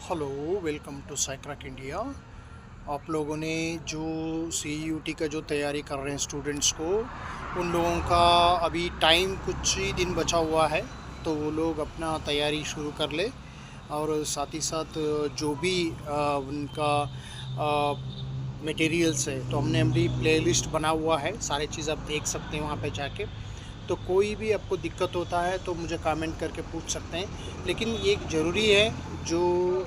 Hello, welcome to Psycrack India. आप लोगों ने जो CUT का जो तैयारी कर रहे हैं स्टूडेंट्स को, उन लोगों का अभी टाइम कुछ ही दिन बचा हुआ है, तो वो लोग अपना तैयारी शुरू कर ले। और साथ ही साथ जो भी उनका मटेरियल्स है, तो हमने अपनी प्लेलिस्ट बना हुआ है, सारी चीज़ आप देख सकते हैं वहाँ पे जाके। तो कोई भी आपको दिक्कत होता है तो मुझे कमेंट करके पूछ सकते हैं, लेकिन ये ज़रूरी है जो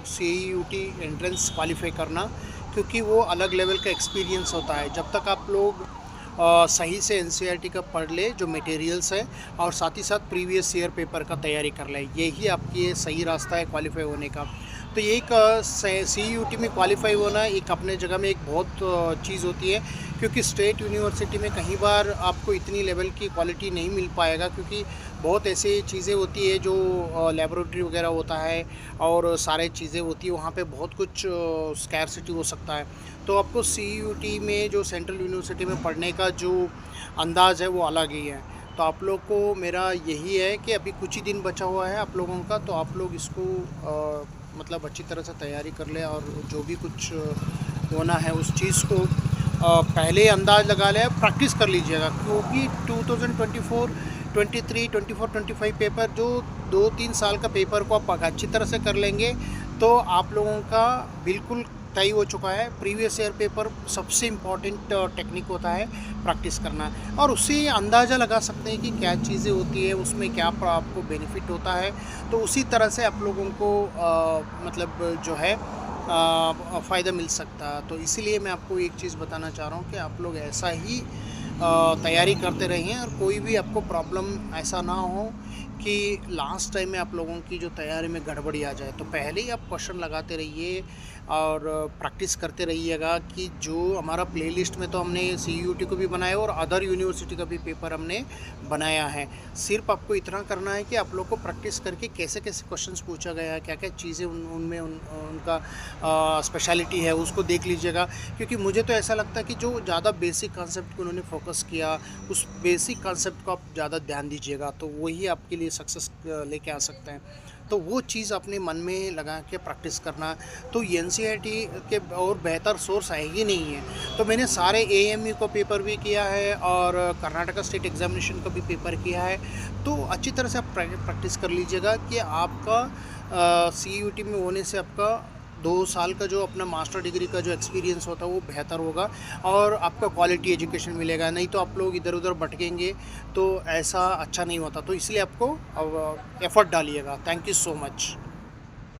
CUT एंट्रेंस क्वालिफाई करना, क्योंकि वो अलग लेवल का एक्सपीरियंस होता है। जब तक आप लोग सही से NCERT का पढ़ ले जो मटेरियल्स है, और साथ ही साथ प्रीवियस ईयर पेपर का तैयारी कर ले, यही आपकी सही रास्ता है क्वालिफाई होने का। तो ये एक CUT में क्वालिफाई होना एक अपने जगह में एक बहुत चीज़ होती है, क्योंकि स्टेट यूनिवर्सिटी में कहीं बार आपको इतनी लेवल की क्वालिटी नहीं मिल पाएगा, क्योंकि बहुत ऐसी चीज़ें होती है जो लेबोरेटरी वगैरह होता है और सारे चीज़ें होती है, वहाँ पे बहुत कुछ स्कैरसिटी हो सकता है। तो आपको CUT में जो सेंट्रल यूनिवर्सिटी में पढ़ने का जो अंदाज़ है वो अलग ही है। तो आप लोग को मेरा यही है कि अभी कुछ ही दिन बचा हुआ है आप लोगों का, तो आप लोग इसको मतलब अच्छी तरह से तैयारी कर ले, और जो भी कुछ होना है उस चीज़ को पहले अंदाज़ लगा लें, प्रैक्टिस कर लीजिएगा, क्योंकि 2024, 23, 24, 25 पेपर जो 2-3 साल का पेपर को आप अच्छी तरह से कर लेंगे तो आप लोगों का बिल्कुल तय हो चुका है। प्रीवियस ईयर पेपर सबसे इम्पॉर्टेंट टेक्निक होता है प्रैक्टिस करना, और उससे अंदाज़ा लगा सकते हैं कि क्या चीज़ें होती है, उसमें क्या आपको बेनिफिट होता है। तो उसी तरह से आप लोगों को मतलब जो है फ़ायदा मिल सकता है। तो इसीलिए मैं आपको एक चीज़ बताना चाह रहा हूँ कि आप लोग ऐसा ही तैयारी करते रहिए, और कोई भी आपको प्रॉब्लम ऐसा ना हो कि लास्ट टाइम में आप लोगों की जो तैयारी में गड़बड़ी आ जाए। तो पहले ही आप क्वेश्चन लगाते रहिए और प्रैक्टिस करते रहिएगा कि जो हमारा प्लेलिस्ट में तो हमने CUT को भी बनाया और अदर यूनिवर्सिटी का भी पेपर हमने बनाया है। सिर्फ आपको इतना करना है कि आप लोग को प्रैक्टिस करके कैसे कैसे क्वेश्चंस पूछा गया है, क्या क्या चीज़ें उनमें उनका स्पेशलिटी है, उसको देख लीजिएगा। क्योंकि मुझे तो ऐसा लगता है कि जो ज़्यादा बेसिक कॉन्सेप्ट को उन्होंने फोकस किया, उस बेसिक कॉन्सेप्ट को आप ज़्यादा ध्यान दीजिएगा, तो वही आपके लिए सक्सेस लेके आ सकते हैं। तो वो चीज़ अपने मन में लगा के प्रैक्टिस करना। तो NCERT के और बेहतर सोर्स है ही नहीं है। तो मैंने सारे AMU का पेपर भी किया है और कर्नाटका स्टेट एग्जामिनेशन का भी पेपर किया है। तो अच्छी तरह से आप प्रैक्टिस कर लीजिएगा कि आपका CUT में होने से आपका 2 साल का जो अपना मास्टर डिग्री का जो एक्सपीरियंस होता है वो बेहतर होगा, और आपका क्वालिटी एजुकेशन मिलेगा। नहीं तो आप लोग इधर उधर भटकेंगे तो ऐसा अच्छा नहीं होता। तो इसलिए आपको एफ़र्ट डालिएगा। Thank you so much.